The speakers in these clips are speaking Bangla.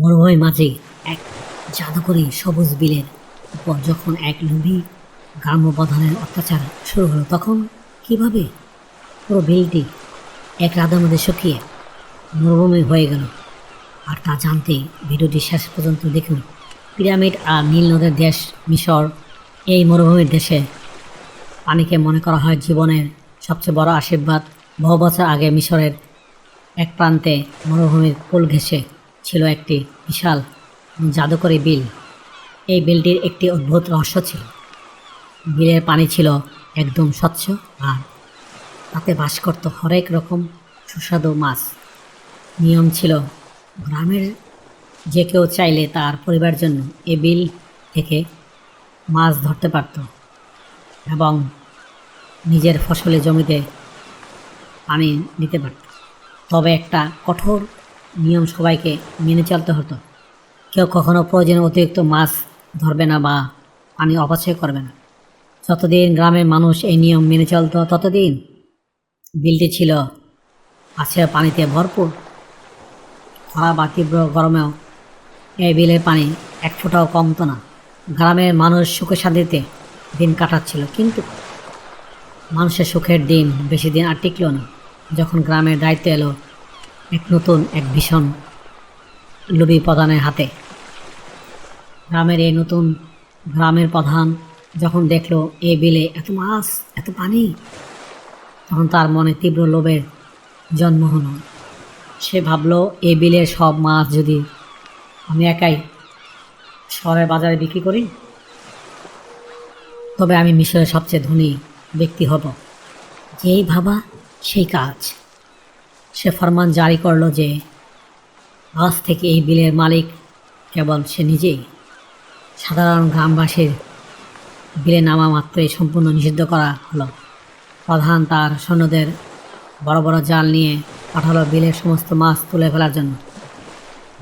মরুভূমির মাঝে এক জাদুকরী সবুজ বিলের উপর যখন এক লোভী গ্রাম্য প্রধানের অত্যাচার শুরু হলো, তখন কিভাবে পুরো বিলটি এক রাতের মধ্যে শুকিয়ে মরুভূমি হয়ে গেল। আর তা জানতে ভিডিওটি শেষ পর্যন্ত দেখুন। পিরামিড আর নীল নদের দেশ মিশর, এই মরুভূমির দেশে পানিকে মনে করা হয় জীবনের সবচেয়ে বড় আশীর্বাদ। বহু বছর আগে মিশরের এক প্রান্তে মরুভূমির কোল ঘেঁষে ছিল একটি বিশাল জাদুকরী বিল। এই বিলটির একটি অদ্ভুত রহস্য ছিল। বিলের পানি ছিল একদম স্বচ্ছ আর তাতে বাস করত হরেক রকম সুস্বাদু মাছ। নিয়ম ছিল, গ্রামের যে কেউ চাইলে তার পরিবারের জন্য এ বিল থেকে মাছ ধরতে পারত এবং নিজের ফসলের জমিতে পানি নিতে পারত। তবে একটা কঠোর নিয়ম সবাইকে মেনে চলতে হতো। কেউ কখনো প্রয়োজনে অতিরিক্ত মাছ ধরবে না বা পানি অপচয় করবে না। যতদিন গ্রামের মানুষ এই নিয়ম মেনে চলত, ততদিন বিলটি ছিল মাছের পানিতে ভরপুর। খরা বা তীব্র গরমেও এই বিলের পানি এক ফোঁটাও কমতো না। গ্রামের মানুষ সুখে শান্তিতে দিন কাটাচ্ছিল, কিন্তু মানুষের সুখের দিন বেশি দিন আর টিকল না। যখন গ্রামের দায়িত্ব এলো এক ভীষণ লোভী প্রধানের হাতে। গ্রামের প্রধান যখন দেখলো এই বিলে এত মাছ, এত পানি, তখন তার মনে তীব্র লোভের জন্ম হলো। সে ভাবলো, এই বিলের সব মাছ যদি আমি একাই শহরের বাজারে বিক্রি করি, তবে আমি মিশরের সবচেয়ে ধনী ব্যক্তি হব। যেই ভাবা সেই কাজ। সে ফরমান জারি করলো যে আজ থেকে এই বিলের মালিক কেবল সে নিজেই। সাধারণ গ্রামবাসীর বিলে নামা মাত্রই সম্পূর্ণ নিষিদ্ধ করা হলো। প্রধান তার সৈন্যদের বড় বড় জাল নিয়ে পাঠালো বিলের সমস্ত মাছ তুলে ফেলার জন্য।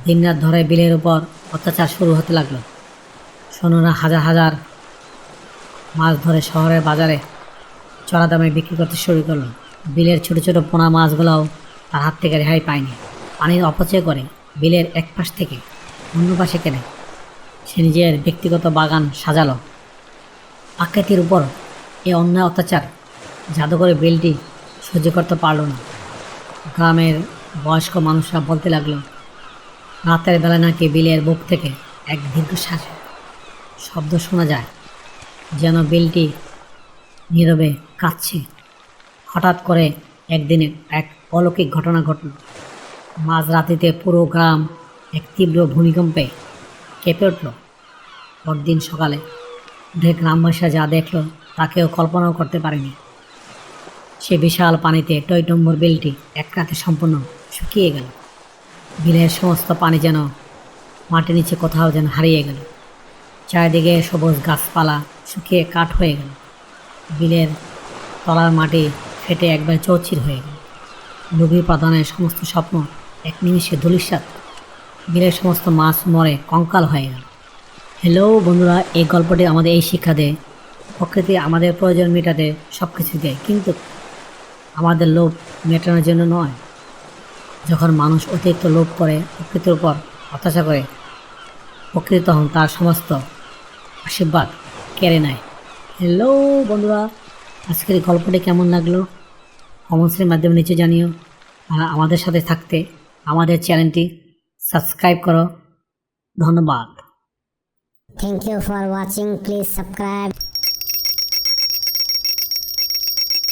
দিনরাত ধরে বিলের উপর অত্যাচার শুরু হতে লাগলো। সৈন্যরা হাজার হাজার মাছ ধরে শহরের বাজারে চড়া দামে বিক্রি করতে শুরু করলো। বিলের ছোট ছোট পোনা মাছগুলোও তার হাত থেকে রেহাই পায়নি। পানির অপচয় করে বিলের এক পাশ থেকে অন্য পাশে কেনে সে নিজের ব্যক্তিগত বাগান সাজালো। প্রকৃতির উপর এই অন্যায় অত্যাচার জাদুকরী বিলটি সহ্য করতে পারল না। গ্রামের বয়স্ক মানুষরা বলতে লাগলো, রাতের বেলা নাকি বিলের বুক থেকে এক দীর্ঘশ্বাসের শব্দ শোনা যায়, যেন বিলটি নীরবে কাঁদছে। হঠাৎ করে একদিনে এক অলৌকিক ঘটনা ঘটল। মাঝরাতিতে পুরো গ্রাম এক তীব্র ভূমিকম্পে কেঁপে উঠল। পরদিন সকালে উঠে গ্রামবাসীরা যা দেখল তা কেউ কল্পনাও করতে পারেনি। সে বিশাল পানিতে টইটম্বর বিলটি এক রাতে সম্পূর্ণ শুকিয়ে গেল। বিলের সমস্ত পানি যেন মাটির নিচে কোথাও যেন হারিয়ে গেল। চারিদিকে সবুজ গাছপালা শুকিয়ে কাঠ হয়ে গেল। বিলের তলার মাটি ফেটে একবার চৌচির হয়ে গেল। লোভী প্রধানের সমস্ত স্বপ্ন এক নিমিষে ধূলিসাৎ। বিলের সমস্ত মাছ মরে কঙ্কাল হয়ে গেল। হ্যালো বন্ধুরা, এই গল্পটি আমাদের এই শিক্ষা দেয়, প্রকৃতি আমাদের প্রয়োজন মেটাতে সব কিছু দেয়, কিন্তু আমাদের লোভ মেটানোর জন্য নয়। যখন মানুষ অতিরিক্ত লোভ করে, প্রকৃতির উপর অত্যাচার করে, প্রকৃতি তখন তার সমস্ত আশীর্বাদ কেড়ে নেয়। হ্যালো বন্ধুরা, আজকের এই গল্পটি কেমন লাগলো কমেন্টসের মাধ্যমে নিচে জানিও। আর আমাদের সাথে থাকতে আমাদের চ্যানেলটি সাবস্ক্রাইব করো। ধন্যবাদ। Thank you for watching. Please subscribe.